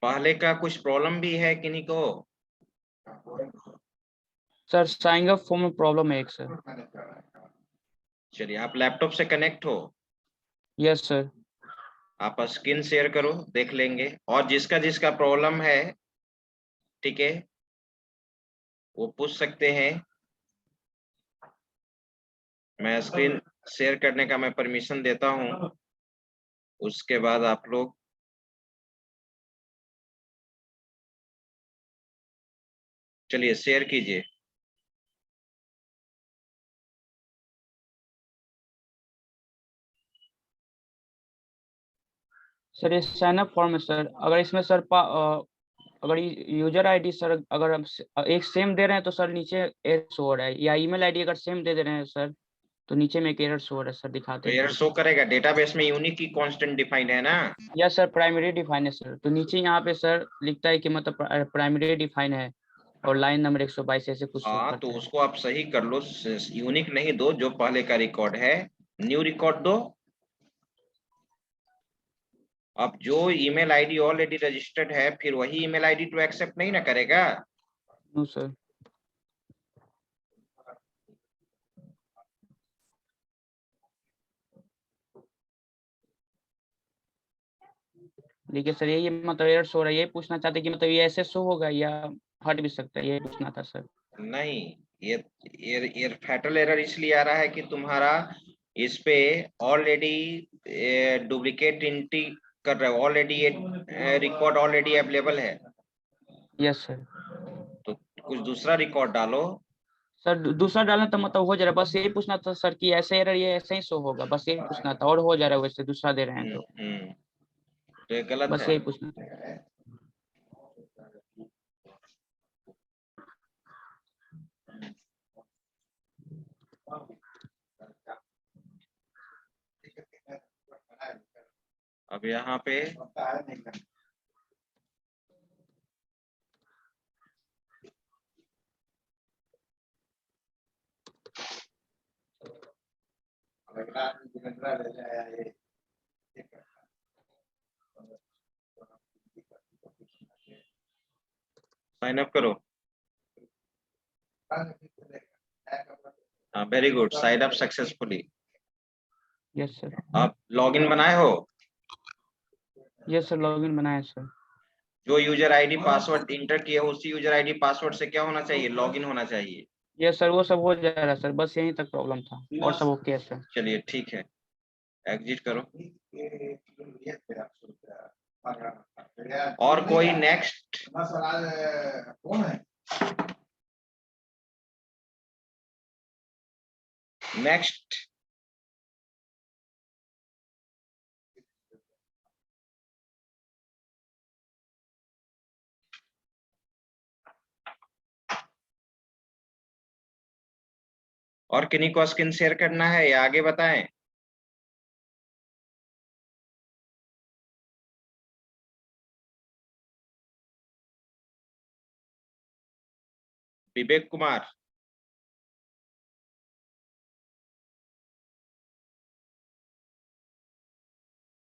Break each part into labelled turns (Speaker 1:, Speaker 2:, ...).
Speaker 1: पहले का कुछ प्रॉब्लम भी है किन्हीं को?
Speaker 2: सर साइंग अप फॉर्म में प्रॉब्लम है एक सर।
Speaker 1: चलिए, आप लैपटॉप से कनेक्ट हो?
Speaker 2: Yes sir.
Speaker 1: आप स्क्रीन शेयर करो, देख लेंगे। और जिसका जिसका प्रॉब्लम है, ठीक है, वो पूछ सकते हैं। मैं स्क्रीन शेयर करने का मैं परमिशन देता हूँ। उसके बाद आप लोग चलिए शेयर कीजिए।
Speaker 2: सर ये साइन अप फॉर्म है सर। अगर इसमें सर अगर यूजर आईडी सर अगर हम एक सेम दे रहे हैं तो सर नीचे एरर शो हो रहा है, या ईमेल आईडी अगर सेम दे रहे हैं सर तो नीचे में एक एरर शो हो रहा है सर, दिखाते
Speaker 1: एरर
Speaker 2: हैं।
Speaker 1: शो करेगा, डेटाबेस में यूनिक की कांस्टेंट डिफाइंड है ना?
Speaker 2: यस सर, प्राइमरी डिफाइन है सर। तो नीचे यहाँ पे सर लिखता है कि मतलब प्राइमरी डिफाइन है और लाइन नंबर 122 ऐसे कुछ शो
Speaker 1: हाँ, तो
Speaker 2: करता है।
Speaker 1: उसको आप सही कर लो। यूनिक नहीं दो, जो पहले का रिकॉर्ड है, न्यू रिकॉर्ड दो। अब जो ईमेल आईडी ऑलरेडी रजिस्टर्ड है, फिर वही ईमेल आईडी तो एक्सेप्ट नहीं ना करेगा।
Speaker 2: No sir. देखिए सर ये मतलब एरर शो हो रहा है, ये पूछना चाहते कि मतलब ये ऐसे शो होगा या हट भी सकता है, ये पूछना था सर।
Speaker 1: नहीं, ये फैटल एरर इसलिए आ रहा है कि तुम्हारा इस पे ऑलरेडी डुप्लीकेट एंट्री कर रहे हो। ऑलरेडी ये रिकॉर्ड ऑलरेडी अवेलेबल है,
Speaker 2: यस सर।
Speaker 1: तो कुछ दूसरा रिकॉर्ड डालो।
Speaker 2: सर दूसरा डालना तो मतलब हो जा रहा है, बस यही पूछना था सर कि ऐसे एरर ये ऐसे ही शो होगा, बस यही पूछना था। और हो जा रहा है वैसे दूसरा दे रहे हैं तो
Speaker 1: तो ये गलत
Speaker 2: बस
Speaker 1: है।
Speaker 2: यही पूछना था।
Speaker 1: अब यहाँ पे साइन अप करो। हाँ, very good, sign up successfully.
Speaker 2: Yes sir.
Speaker 1: आप लॉगिन बनाए हो?
Speaker 2: यस सर, लॉगिन बनाया सर।
Speaker 1: जो यूजर आईडी पासवर्ड इंटर किया हो, उसी यूजर आईडी पासवर्ड से क्या होना चाहिए? लॉगिन होना चाहिए।
Speaker 2: यस सर, वो सब हो जा रहा है सर, बस यहीं तक प्रॉब्लम था और सब ओके है सर।
Speaker 1: चलिए ठीक है, एग्जिट करो। और कोई नेक्स्ट? नेक्स्ट। और किन्हीं को स्क्रीन शेयर करना है या आगे बताएं? विवेक कुमार,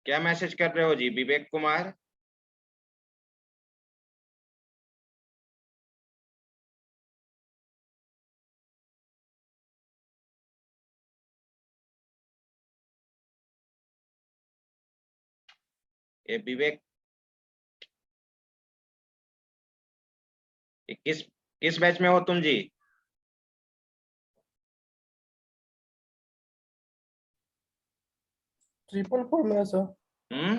Speaker 1: क्या मैसेज कर रहे हो जी? विवेक कुमार, ये विवेक, ये किस किस बैच में हो तुम जी?
Speaker 3: ट्रिपल फोर में है सर।
Speaker 1: हम्म।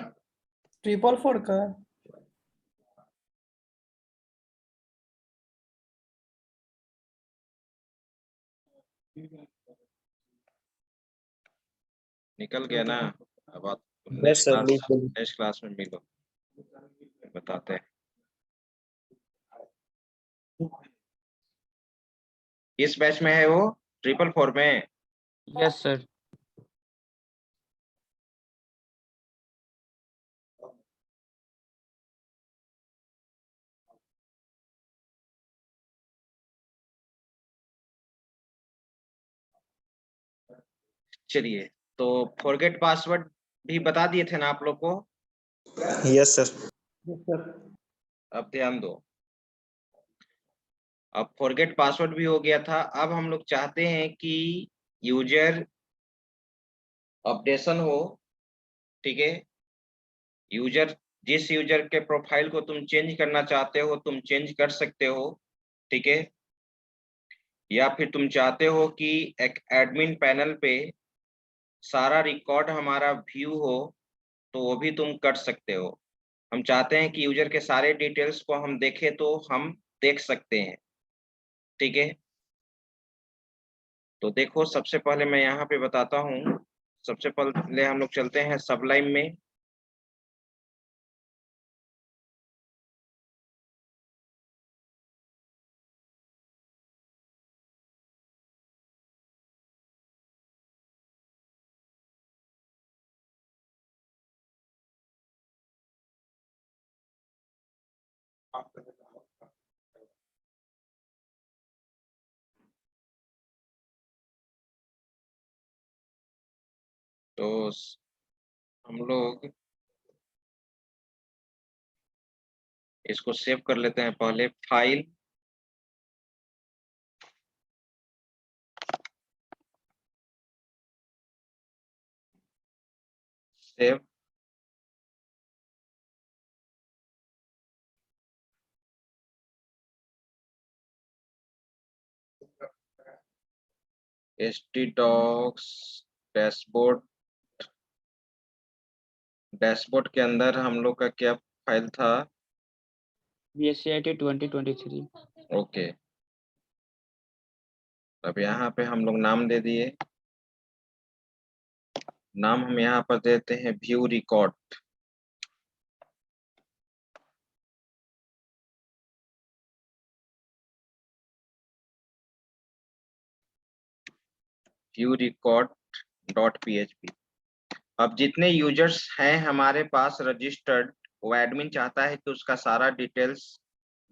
Speaker 3: ट्रिपल फोर का है।
Speaker 1: निकल गया ना? अब आप
Speaker 4: यस सर बिल्कुल।
Speaker 1: नेक्स्ट क्लास में मिलो, बताते हैं। किस बैच में है वो? ट्रिपल फोर में?
Speaker 2: Yes sir.
Speaker 1: चलिए, तो फॉरगेट पासवर्ड भी बता दिए थे ना आप लोग को?
Speaker 4: Yes sir.
Speaker 3: Yes, sir.
Speaker 1: अब ध्यान दो, अब फॉरगेट पासवर्ड भी हो गया था। अब हम लोग चाहते हैं कि यूजर अपडेशन हो, ठीक है। यूजर, जिस यूजर के प्रोफाइल को तुम चेंज करना चाहते हो तुम चेंज कर सकते हो, ठीक है। या फिर तुम चाहते हो कि एक एडमिन पैनल पे सारा रिकॉर्ड हमारा व्यू हो, तो वो भी तुम कर सकते हो। हम चाहते हैं कि यूजर के सारे डिटेल्स को हम देखें तो हम देख सकते हैं, ठीक है। तो देखो, सबसे पहले मैं यहाँ पे बताता हूँ। सबसे पहले हम लोग चलते हैं सबलाइम में। तो हम लोग इसको सेव कर लेते हैं। पहले file, save, htdocs dashboard. Dashboard के अंदर हम लोग का क्या फाइल था?
Speaker 2: BSCIT 2023।
Speaker 1: ओके, अब यहाँ पे हम लोग नाम दे दिए। नाम हम यहाँ पर देते हैं view record. View record dot php। अब जितने यूजर्स हैं हमारे पास रजिस्टर्ड, वो एडमिन चाहता है कि उसका सारा डिटेल्स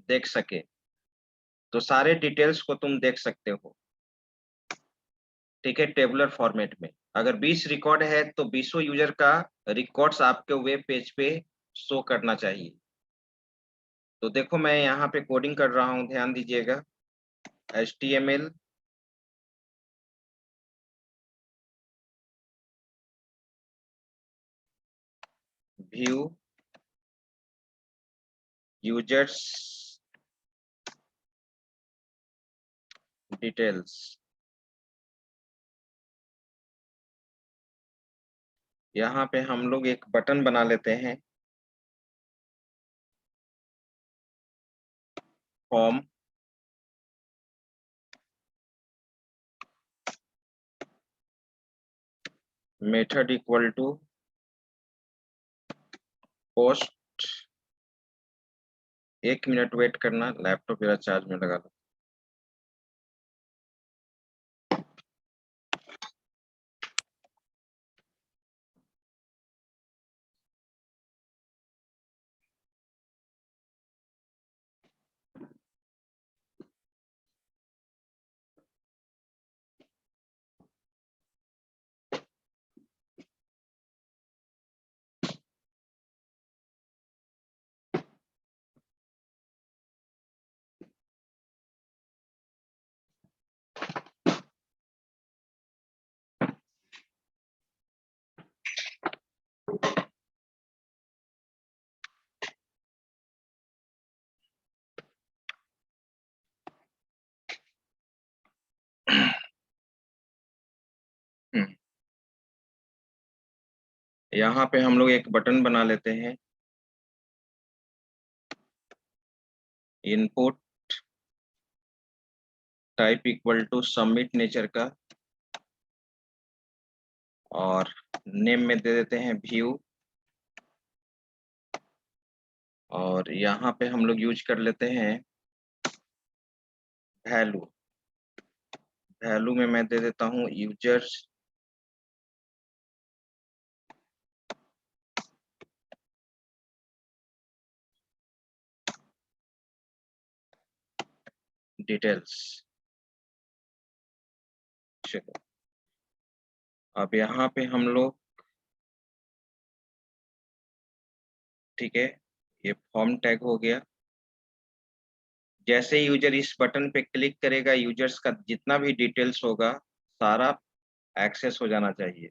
Speaker 1: देख सके, तो सारे डिटेल्स को तुम देख सकते हो, ठीक है, टेबुलर फॉर्मेट में। अगर 20 रिकॉर्ड है तो 20 यूजर का रिकॉर्ड्स आपके वेब पेज पे शो करना चाहिए। तो देखो, मैं यहाँ पे कोडिंग कर रहा हूँ, ध्यान दीजिएगा। HTML, view users details. यहाँ पे हम लोग एक बटन बना लेते हैं, form, method equal to post. 1 minute wait करना, लैपटॉप मेरा चार्ज में लगा लो। यहाँ पे हम लोग एक बटन बना लेते हैं, input type equal to submit nature का, और नेम में दे देते हैं व्यू। और यहाँ पे हम लोग यूज कर लेते हैं वैल्यू। वैल्यू में मैं दे देता हूँ यूजर्स डिटेल्स। चलो, अब यहाँ पे हम लोग, ठीक है, ये फॉर्म टैग हो गया। जैसे यूजर इस बटन पे क्लिक करेगा, यूजर्स का जितना भी डिटेल्स होगा सारा एक्सेस हो जाना चाहिए।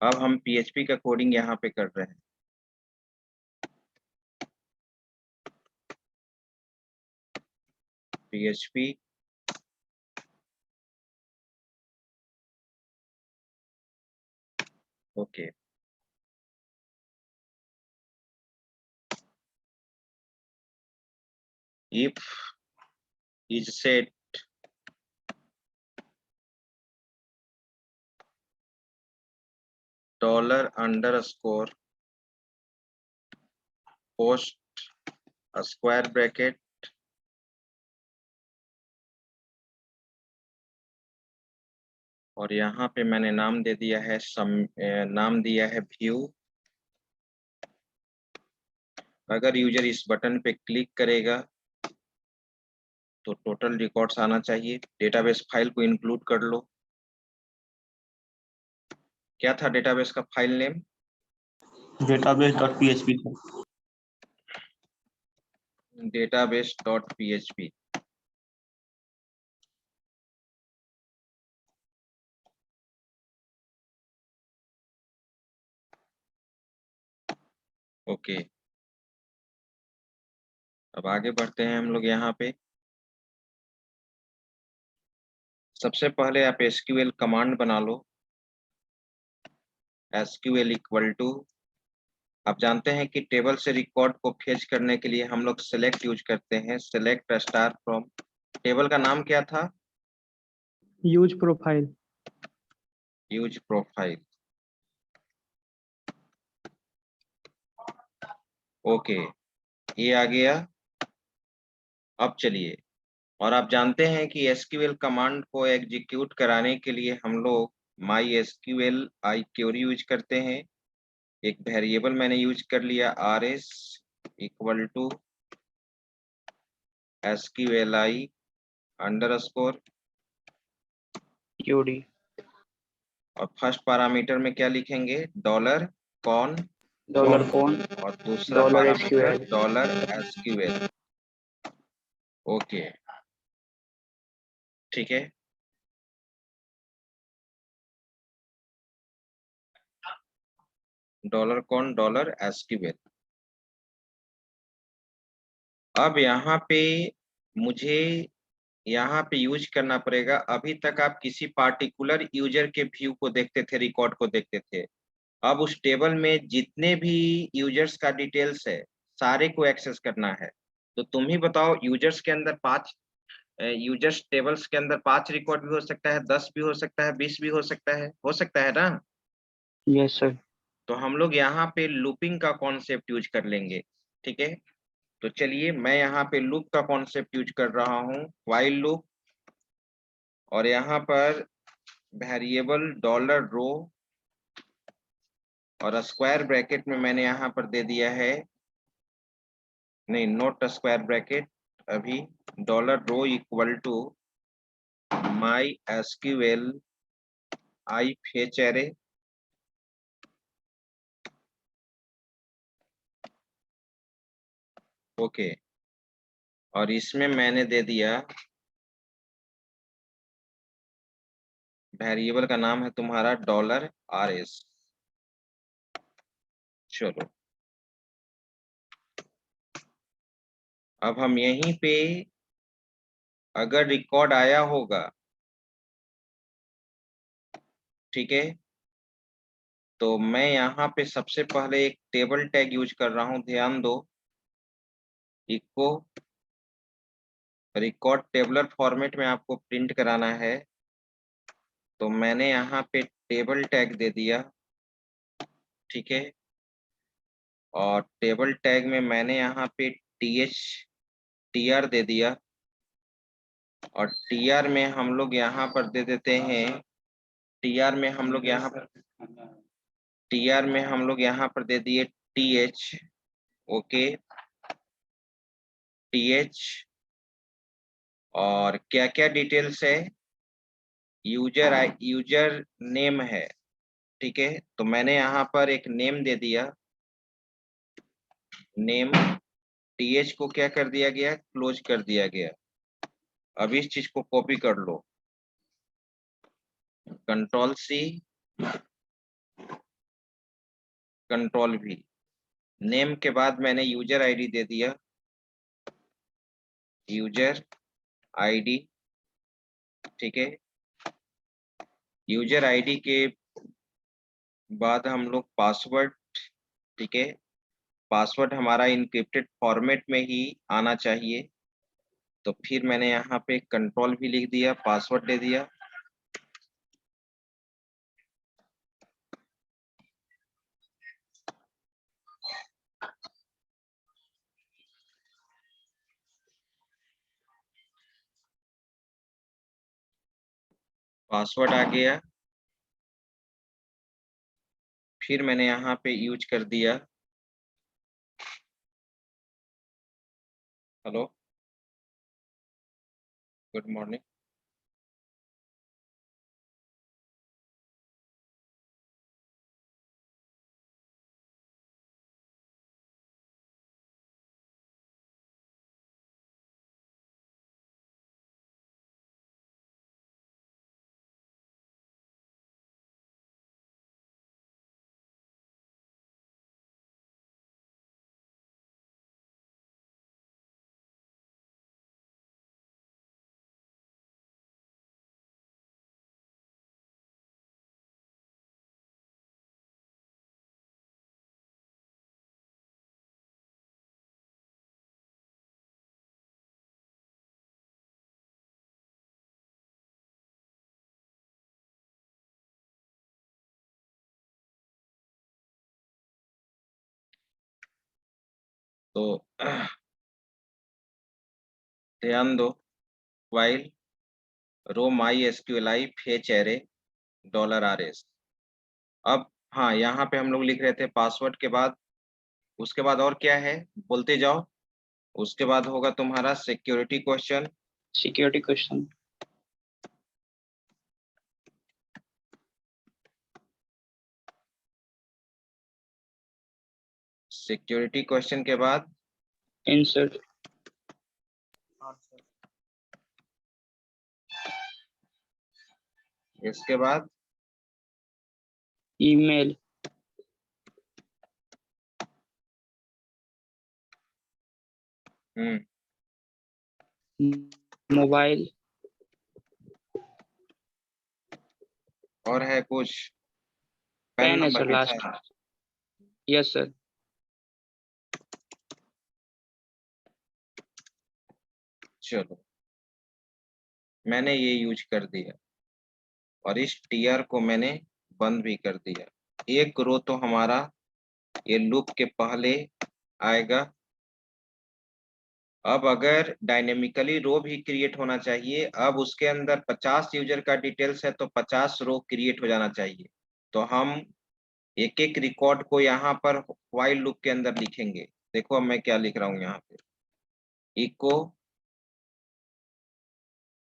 Speaker 1: अब हम पीएचपी का कोडिंग यहाँ पे कर रहे हैं। PHP okay. If is set $_ post a square bracket और यहाँ पे मैंने नाम दे दिया है नाम दिया है व्यू। अगर यूजर इस बटन पे क्लिक करेगा तो टोटल रिकॉर्ड्स आना चाहिए। डेटाबेस फाइल को इंक्लूड कर लो। क्या था डेटाबेस का फाइल नेम?
Speaker 4: database.php था।
Speaker 1: database.php। ओके, अब आगे बढ़ते हैं हम लोग। यहाँ पे सबसे पहले आप एसक्यूएल कमांड बना लो। एसक्यूएल इक्वल टू, आप जानते हैं कि टेबल से रिकॉर्ड को फेच करने के लिए हम लोग सेलेक्ट यूज करते हैं। सेलेक्ट स्टार फ्रॉम, टेबल का नाम क्या था?
Speaker 5: Use profile.
Speaker 1: Use profile. Okay, ये आ गया। अब चलिए, और आप जानते हैं कि एसक्यूएल कमांड को एग्जीक्यूट कराने के लिए हम लोग my SQL i query use करते हैं। एक वेरिएबल मैंने यूज कर लिया rs equal to SQLi underscore
Speaker 2: QD।
Speaker 1: और फर्स्ट पैरामीटर में क्या लिखेंगे? $कौन
Speaker 2: $कौन
Speaker 1: और दूसरा पैरामीटर $SQL। ओके, ठीक है। $कौन $SQL। अब यहाँ पे मुझे यहाँ पे यूज करना पड़ेगा। अभी तक आप किसी पार्टिकुलर यूजर के व्यू को देखते थे, रिकॉर्ड को देखते थे। अब उस टेबल में जितने भी यूजर्स का डिटेल्स है सारे को एक्सेस करना है। तो तुम ही बताओ, यूजर्स के अंदर 5 यूजर्स टेबल्स के अंदर 5 रिकॉर्ड भी हो सकता है, 10 भी हो सकता है, 20 भी हो सकता है ना?
Speaker 2: Yes sir.
Speaker 1: तो हम लोग यहाँ पे लूपिंग का कॉन्सेप्ट यूज कर लेंगे, ठीक है। तो चलिए, मैं यहाँ पे लूप का कॉन्सेप्ट यूज कर रहा हूँ, व्हाइल लूप। और यहाँ पर वेरिएबल $रो और स्क्वायर ब्रैकेट में मैंने यहाँ पर दे दिया है, नहीं नोट स्क्वायर ब्रैकेट, अभी $row equal to my SQL I fetch array. Okay, और इसमें मैंने दे दिया, वेरिएबल का नाम है तुम्हारा $RS। चलो, अब हम यहीं पे अगर रिकॉर्ड आया होगा, ठीक है, तो मैं यहाँ पे सबसे पहले एक टेबल टैग यूज कर रहा हूँ। ध्यान दो, इको रिकॉर्ड टेबलर फॉर्मेट में आपको प्रिंट कराना है। तो मैंने यहाँ पे टेबल टैग दे दिया, ठीक है। और टेबल टैग में मैंने यहाँ पे tr दे दिया। और tr में हम लोग यहाँ पर दे देते हैं, tr में हम लोग यहाँ पर दे दिए th। Okay, th। और क्या क्या डिटेल्स है? यूजर नेम है, ठीक है। तो मैंने यहाँ पर एक नेम दे दिया, नेम। टीएच को क्या कर दिया गया, क्लोज कर दिया गया। अब इस चीज को कॉपी कर लो, control C, control V. Name के बाद मैंने यूजर आईडी दे दिया, यूजर आईडी, ठीक है। यूजर आईडी के बाद हम लोग पासवर्ड, ठीक है। पासवर्ड हमारा इनक्रिप्टेड फॉर्मेट में ही आना चाहिए, तो फिर मैंने यहाँ पे कंट्रोल भी लिख दिया, पासवर्ड दे दिया। पासवर्ड आ गया, फिर मैंने यहाँ पे यूज कर दिया, हेलो गुड मॉर्निंग, तो ध्यान दो, वाइल रो माई एसक्यूएलआई फेच एरे $RS। अब हाँ, यहाँ पे हम लोग लिख रहे थे पासवर्ड के बाद, उसके बाद और क्या है बोलते जाओ। उसके बाद होगा तुम्हारा security question,
Speaker 2: security question,
Speaker 1: security question के बाद
Speaker 2: इंसर्ट,
Speaker 1: इसके बाद
Speaker 2: ईमेल, मोबाइल,
Speaker 1: और है कुछ, पैन
Speaker 2: पेन है
Speaker 1: नंबर
Speaker 2: सर
Speaker 1: लिखा
Speaker 2: लास्ट।
Speaker 1: है।
Speaker 2: Yes sir.
Speaker 1: चलो, मैंने ये यूज कर दिया और इस टीआर को मैंने बंद भी कर दिया। एक रो तो हमारा ये लूप के पहले आएगा। अब अगर डायनेमिकली रो भी क्रिएट होना चाहिए, अब उसके अंदर 50 यूजर का डिटेल्स है तो 50 रो क्रिएट हो जाना चाहिए। तो हम एक एक रिकॉर्ड को यहाँ पर व्हाइल लूप के अंदर लिखेंगे। देखो अब मैं क्या लिख रहा हूँ यहाँ पे, इको,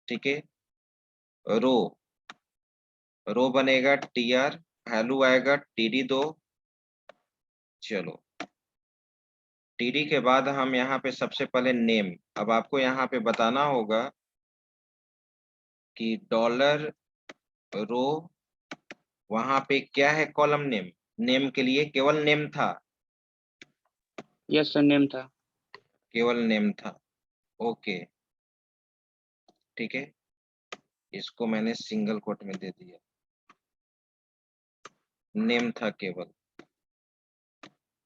Speaker 1: ठीक है, रो, रो बनेगा टीआर, वैल्यू आएगा TD2। चलो, टीडी के बाद हम यहाँ पे सबसे पहले नेम। अब आपको यहाँ पे बताना होगा कि $रो वहां पे क्या है, कॉलम नेम। नेम के लिए केवल नेम था,
Speaker 2: यस सर, नेम था।
Speaker 1: केवल नेम था। ओके, ठीक है, इसको मैंने सिंगल कोट में दे दिया, नेम था केवल।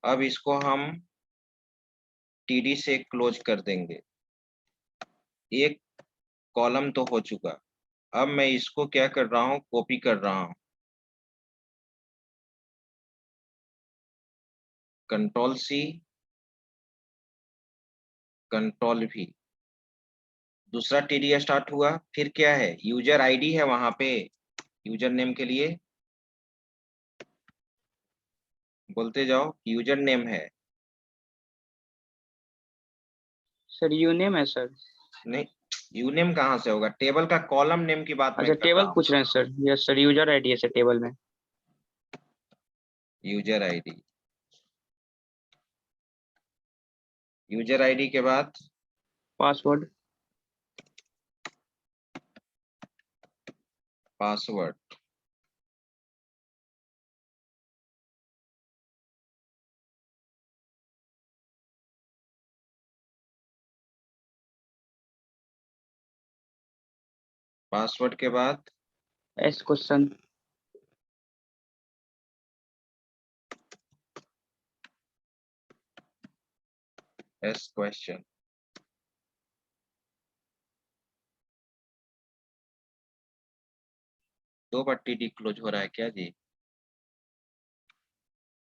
Speaker 1: अब इसको हम टीडी से क्लोज कर देंगे। एक कॉलम तो हो चुका। अब मैं इसको क्या कर रहा हूँ, कॉपी कर रहा हूँ, कंट्रोल सी, कंट्रोल वी। दूसरा टीडी स्टार्ट हुआ, फिर क्या है, यूजर आईडी है वहां पे, यूजर नेम के लिए बोलते जाओ, यूजर नेम है।
Speaker 2: सर यू नेम है सर।
Speaker 1: नहीं, यूनेम कहाँ से होगा, टेबल का कॉलम नेम की बात मैं
Speaker 2: अच्छा,
Speaker 1: कर रहा
Speaker 2: टेबल
Speaker 1: हूँ।
Speaker 2: पूछ रहे हैं sir. Yes sir, user ID है सर टेबल में।
Speaker 1: यूजर आईडी, यूजर आईडी के बाद
Speaker 2: पासवर्ड,
Speaker 1: पासवर्ड, पासवर्ड के बाद
Speaker 2: एस क्वेश्चन,
Speaker 1: एस क्वेश्चन, दो बार टीडी क्लोज हो रहा है क्या जी?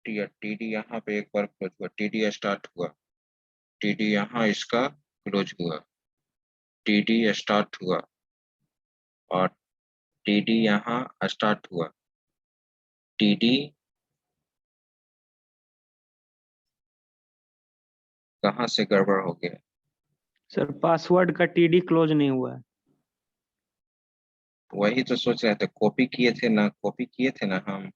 Speaker 1: टीडी यहाँ पे एक बार क्लोज हुआ, टीडी स्टार्ट हुआ, टीडी यहाँ इसका क्लोज हुआ, टीडी स्टार्ट हुआ और टीडी यहाँ स्टार्ट हुआ, टीडी कहाँ से गड़बड़ हो गया?
Speaker 5: सर पासवर्ड का टीडी क्लोज नहीं हुआ है।
Speaker 1: वही तो सोच रहे थे, कॉपी किए थे ना, कॉपी किए थे ना हम।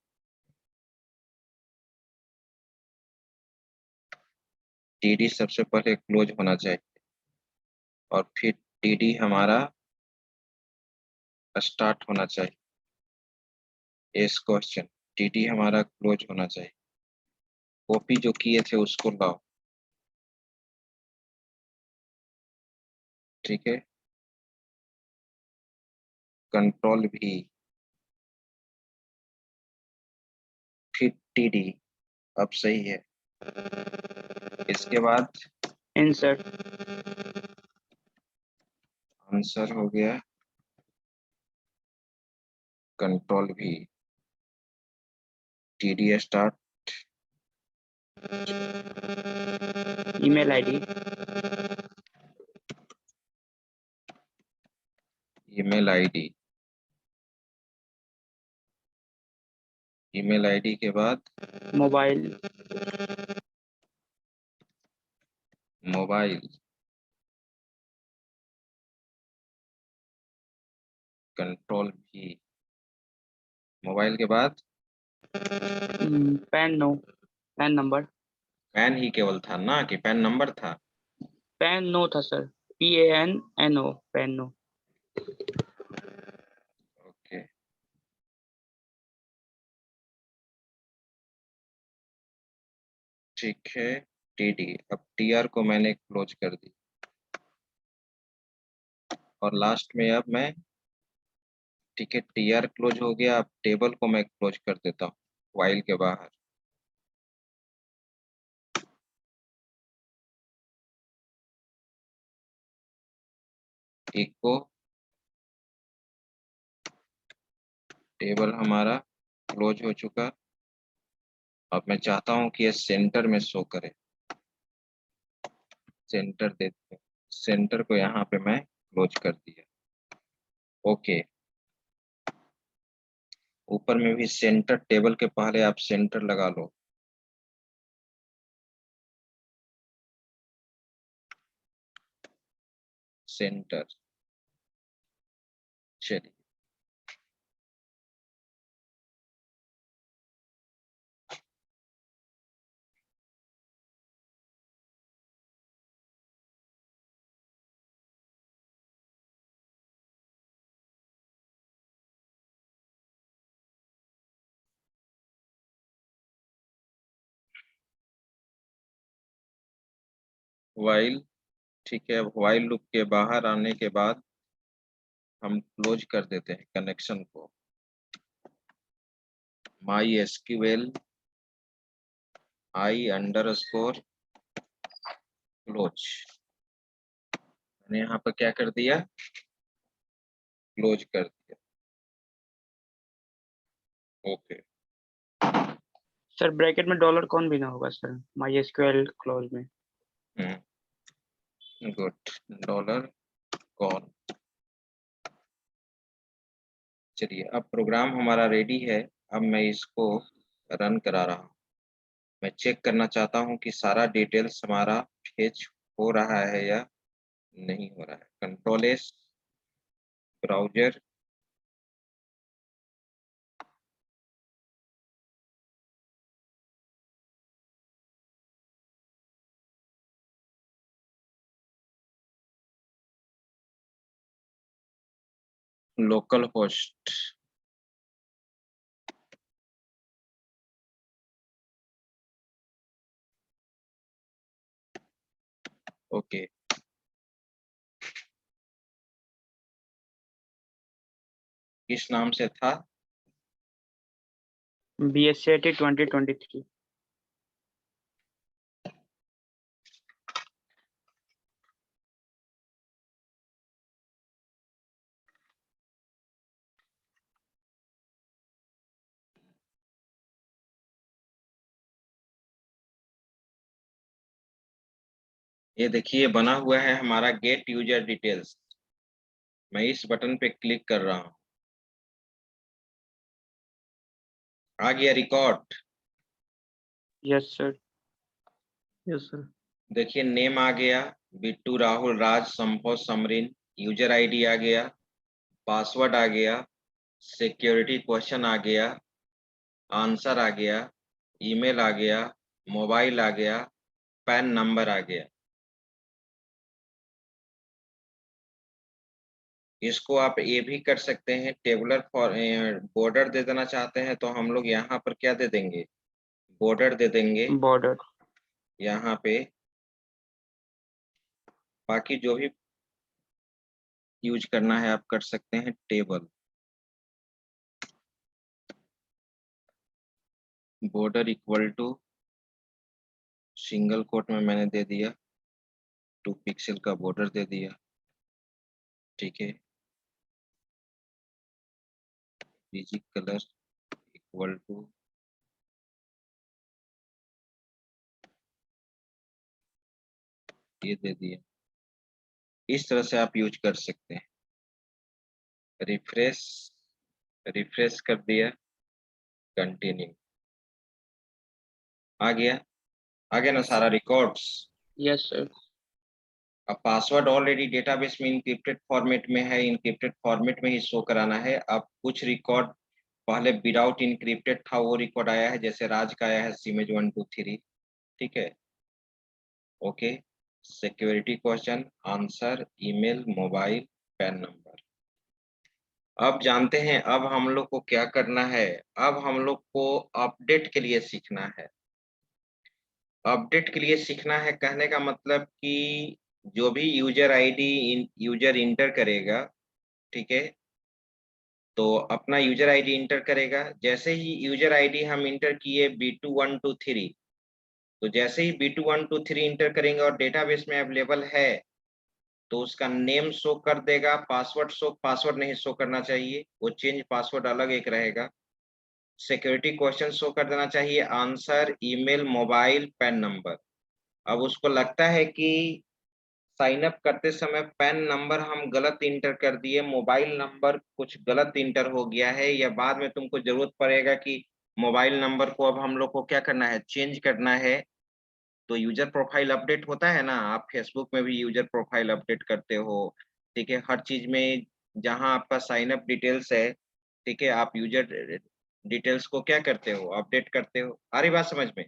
Speaker 1: टीडी सबसे पहले क्लोज होना चाहिए और फिर टीडी हमारा स्टार्ट होना चाहिए। इस क्वेश्चन टीडी हमारा क्लोज होना चाहिए। कॉपी जो किए थे उसको लाओ, ठीक है। कंट्रोल भी, फिर टीडी, अब सही है। इसके बाद
Speaker 2: इंसर्ट,
Speaker 1: आंसर हो गया, कंट्रोल भी, TD start,
Speaker 2: email ID,
Speaker 1: email ID, email ID के बाद
Speaker 2: मोबाइल,
Speaker 1: मोबाइल, कंट्रोल भी, मोबाइल के बाद
Speaker 2: PAN no, PAN number,
Speaker 1: PAN ही केवल था ना कि पैन नंबर था?
Speaker 2: पैन नो था sir, PANNO, PAN no.
Speaker 1: Okay, ठीक है। टीडी, अब टीआर को मैंने क्लोज कर दी और लास्ट में अब मैं, ठीक है, टीआर क्लोज हो गया, अब टेबल को मैं क्लोज कर देता हूँ व्हाइल के बाहर। इको टेबल हमारा क्लोज हो चुका। अब मैं चाहता हूं कि ये सेंटर में शो करे, सेंटर देते हैं, सेंटर को यहाँ पे मैं क्लोज कर दिया। ओके, ऊपर में भी सेंटर, टेबल के पहले आप सेंटर लगा लो। सेंटर, चलिए। व्हाइल, ठीक है। अब व्हाइल लूप के बाहर आने के बाद हम क्लोज कर देते हैं कनेक्शन को। माई एसक्यूएल i_क्लोज, मैंने यहाँ पर क्या कर दिया, क्लोज कर दिया। ओके,
Speaker 2: सर ब्रैकेट में डॉलर कौन भी ना होगा सर, MySQL क्लोज में।
Speaker 1: Good, dollar con. चलिए, अब प्रोग्राम हमारा रेडी है। अब मैं इसको रन करा रहा हूँ। मैं चेक करना चाहता हूँ कि सारा डिटेल्स हमारा फेच हो रहा है या नहीं हो रहा है। Control S, browser, local host, okay. किस नाम से था?
Speaker 2: BSCIT 2023।
Speaker 1: ये देखिए बना हुआ है हमारा गेट यूजर डिटेल्स। मैं इस बटन पे क्लिक कर रहा हूँ, आ गया record.
Speaker 2: Yes sir.
Speaker 5: Yes sir.
Speaker 1: देखिए नेम आ गया, बिट्टू, राहुल, राज, संभव, समरीन। यूजर आईडी आ गया, पासवर्ड आ गया, सिक्योरिटी क्वेश्चन आ गया, आंसर आ गया, ईमेल आ गया, मोबाइल आ गया, पैन नंबर आ गया। इसको आप ये भी कर सकते हैं, टेबुलर फॉर बॉर्डर दे देना चाहते हैं तो हम लोग यहाँ पर क्या दे देंगे, बॉर्डर दे देंगे
Speaker 2: बॉर्डर।
Speaker 1: यहाँ पे। बाकी जो भी यूज करना है आप कर सकते हैं। Table, border equal to, single quote में मैंने दे दिया 2 पिक्सल का बॉर्डर दे दिया, ठीक है। बेसिक कलर इक्वल टू, ये दे दिया। इस तरह से आप यूज कर सकते हैं। रिफ्रेश, रिफ्रेश कर दिया, कंटिन्यू, आ गया ना सारा रिकॉर्ड्स।
Speaker 2: Yes sir.
Speaker 1: अब पासवर्ड ऑलरेडी डेटाबेस में इनक्रिप्टेड फॉर्मेट में है, इनक्रिप्टेड फॉर्मेट में ही शो कराना है। अब कुछ रिकॉर्ड पहले विदाउट इनक्रिप्टेड था, वो रिकॉर्ड आया है, जैसे राज का आया है सिमेज 1 2 3, ठीक है, okay. Security question, answer, email, mobile, pan number. अब जानते हैं अब हम लोग को क्या करना है। अब हम लोग को अपडेट के लिए सीखना है। अपडेट के लिए सीखना है कहने का मतलब कि जो भी यूजर आईडी यूजर इंटर करेगा, ठीक है, तो अपना यूजर आईडी इंटर करेगा। जैसे ही यूजर आईडी हम इंटर किए B2123, तो जैसे ही B2123 इंटर करेंगे और डेटाबेस में अवेलेबल है तो उसका नेम शो कर देगा, पासवर्ड नहीं शो करना चाहिए, वो चेंज पासवर्ड अलग एक रहेगा। सिक्योरिटी क्वेश्चन शो कर देना चाहिए, answer, email, mobile, pan number. अब उसको लगता है कि साइन अप करते समय पैन नंबर हम गलत इंटर कर दिए, मोबाइल नंबर कुछ गलत इंटर हो गया है, या बाद में तुमको जरूरत पड़ेगा कि मोबाइल नंबर को अब हम लोग को क्या करना है, चेंज करना है। तो यूजर प्रोफाइल अपडेट होता है ना, आप फेसबुक में भी यूजर प्रोफाइल अपडेट करते हो, ठीक है, हर चीज में जहां आपका साइन अप डिटेल्स है, ठीक है, आप यूजर डिटेल्स को क्या करते हो, अपडेट करते हो। आ रही बात समझ में?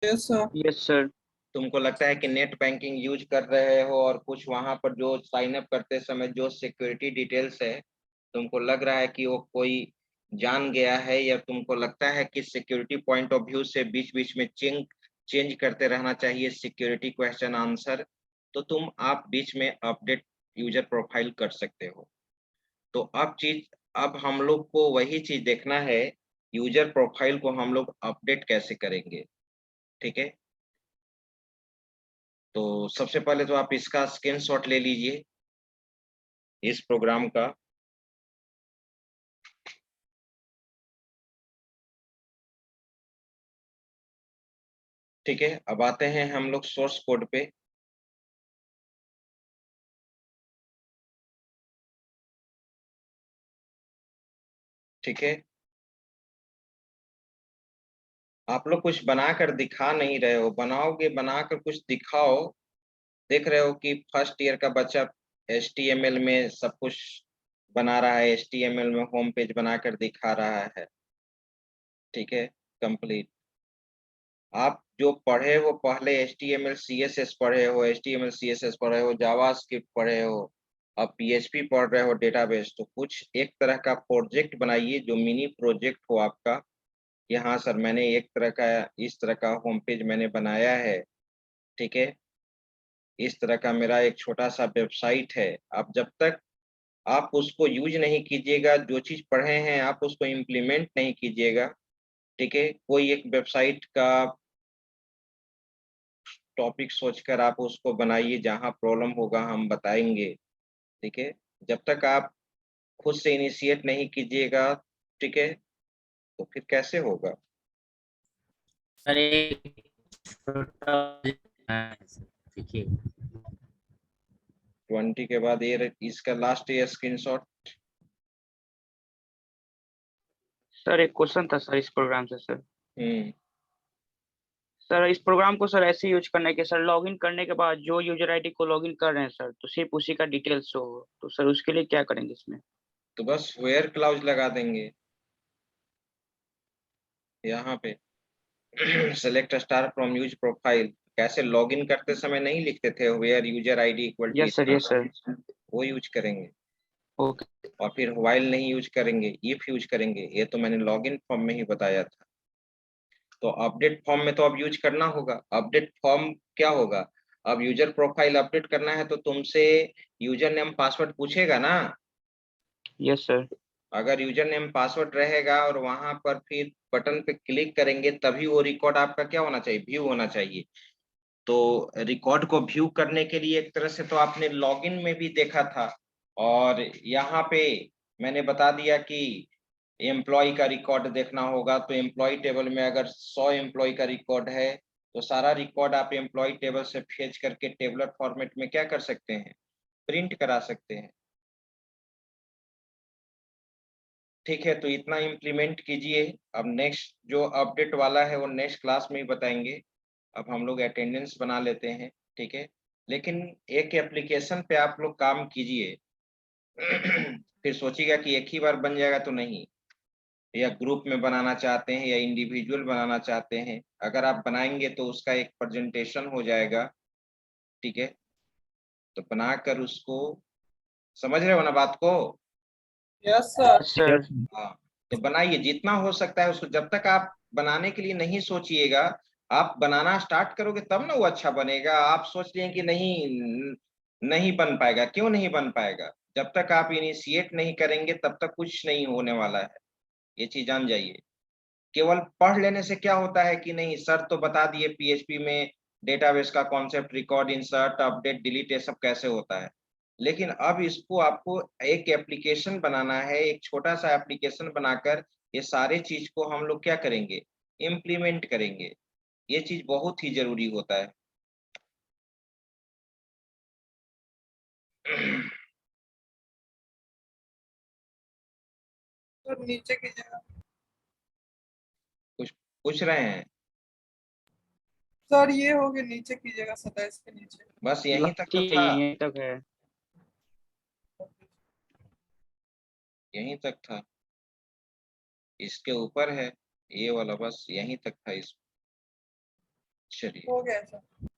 Speaker 3: Yes, sir.
Speaker 2: Yes sir.
Speaker 1: तुमको लगता है कि नेट बैंकिंग यूज कर रहे हो और कुछ वहां पर जो साइन अप करते समय जो सिक्योरिटी डिटेल्स है, तुमको लग रहा है कि वो कोई जान गया है, या तुमको लगता है कि सिक्योरिटी पॉइंट ऑफ व्यू से बीच बीच में चेंज करते रहना चाहिए सिक्योरिटी क्वेश्चन आंसर, तो तुम आप बीच में अपडेट यूजर प्रोफाइल कर सकते हो। तो अब हम लोग को वही चीज देखना है, यूजर प्रोफाइल को हम लोग अपडेट कैसे करेंगे, ठीक है। तो सबसे पहले तो आप इसका स्क्रीनशॉट ले लीजिए इस प्रोग्राम का। ठीक है, अब आते हैं हम लोग सोर्स कोड पे। ठीक है, आप लोग कुछ बनाकर दिखा नहीं रहे हो, बनाओगे, बनाकर कुछ दिखाओ। देख रहे हो कि फर्स्ट ईयर का बच्चा HTML में सब कुछ बना रहा है, HTML में होम पेज बनाकर दिखा रहा है, ठीक है, कंप्लीट। आप जो पढ़े हो पहले HTML CSS पढ़े हो, HTML CSS पढ़े हो, जावास्क्रिप्ट पढ़े हो, अब PHP पढ़ रहे हो डेटाबेस, तो कुछ एक तरह का प्रोजेक्ट बनाइए जो मिनी प्रोजेक्ट हो आपका, कि हाँ सर मैंने एक तरह का इस तरह का होम पेज मैंने बनाया है, ठीक है, इस तरह का मेरा एक छोटा सा वेबसाइट है। आप जब तक आप उसको यूज नहीं कीजिएगा, जो चीज पढ़े हैं आप उसको इम्प्लीमेंट नहीं कीजिएगा, ठीक है, कोई एक वेबसाइट का टॉपिक सोचकर आप उसको बनाइए, जहाँ प्रॉब्लम होगा हम बताएंगे, ठीक है। जब तक आप खुद से इनिशिएट नहीं कीजिएगा, ठीक है, तो फिर कैसे होगा।
Speaker 4: सर एक छोटा देखिए
Speaker 1: 20 के बाद ये इसका लास्ट ये स्क्रीनशॉट।
Speaker 2: सर एक क्वेश्चन था सर इस प्रोग्राम से सर। सर इस प्रोग्राम को सर ऐसे यूज करना है कि सर लॉगिन करने के बाद जो यूजर आईडी को लॉगिन कर रहे हैं सर, तो सिर्फ उसी का डिटेल्स शो हो, तो सर उसके लिए क्या करेंगे इसमें?
Speaker 1: तो बस वेयर क्लाउज लगा देंगे यहाँ पे। Select star from use profile, कैसे लॉगिन करते समय नहीं लिखते थे where user ID equal to,
Speaker 2: yes sir
Speaker 1: वो यूज करेंगे।
Speaker 2: ओके।
Speaker 1: और फिर व्हाइल नहीं यूज करेंगे, इफ यूज करेंगे, ये तो मैंने लॉगिन फॉर्म में ही बताया था। तो अपडेट फॉर्म में तो अब यूज करना होगा। अपडेट फॉर्म क्या होगा, अब यूजर प्रोफाइल अपडेट करना है तो तुमसे यूजर नेम पासवर्ड पूछेगा ना।
Speaker 2: Yes sir.
Speaker 1: अगर यूजर नेम पासवर्ड रहेगा और वहां पर फिर बटन पे क्लिक करेंगे, तभी वो रिकॉर्ड आपका क्या होना चाहिए, व्यू होना चाहिए। तो रिकॉर्ड को व्यू करने के लिए एक तरह से तो आपने लॉगिन में भी देखा था, और यहाँ पे मैंने बता दिया कि एम्प्लॉय का रिकॉर्ड देखना होगा। तो एम्प्लॉय टेबल में अगर 100 एम्प्लॉय का रिकॉर्ड है, तो सारा रिकॉर्ड आप एम्प्लॉय टेबल से फेच करके टेबलर फॉर्मेट में क्या कर सकते हैं, प्रिंट करा सकते हैं। ठीक है, तो इतना इम्प्लीमेंट कीजिए। अब नेक्स्ट जो अपडेट वाला है वो नेक्स्ट क्लास में ही बताएंगे। अब हम लोग अटेंडेंस बना लेते हैं, ठीक है। लेकिन एक एप्लीकेशन पे आप लोग काम कीजिए। फिर सोचिएगा कि एक ही बार बन जाएगा, तो नहीं, या ग्रुप में बनाना चाहते हैं या इंडिविजुअल बनाना चाहते हैं, अगर आप बनाएंगे तो उसका एक प्रेजेंटेशन हो जाएगा, ठीक है। तो बनाकर उसको, समझ रहे हो ना बात को।
Speaker 3: Yes sir.
Speaker 2: सर
Speaker 1: हाँ, तो बनाइए जितना हो सकता है उसको। जब तक आप बनाने के लिए नहीं सोचिएगा, आप बनाना स्टार्ट करोगे तब ना वो अच्छा बनेगा। आप सोच रहे हैं कि नहीं नहीं बन पाएगा, क्यों नहीं बन पाएगा, जब तक आप इनिशिएट नहीं करेंगे तब तक कुछ नहीं होने वाला है। ये चीज जान जाइए। केवल पढ़ लेने से क्या होता है कि नहीं, सर तो बता दिए PHP में डेटाबेस का concept, record insert update delete ये सब कैसे होता है, लेकिन अब इसको आपको एक एप्लीकेशन बनाना है। एक छोटा सा एप्लीकेशन बनाकर ये सारे चीज को हम लोग क्या करेंगे, इम्प्लीमेंट करेंगे। ये चीज बहुत ही जरूरी होता है।
Speaker 3: सर नीचे की जगह।
Speaker 1: कुछ पूछ रहे हैं,
Speaker 3: सर ये हो गया, नीचे की जगह 27 के नीचे।
Speaker 1: बस यहीं तक तो
Speaker 2: ठीक है,
Speaker 1: था,
Speaker 2: यहीं तक है।
Speaker 1: यहीं तक था, इसके ऊपर है ये वाला, बस यहीं तक था इस। चलिए।
Speaker 3: हो गया सर।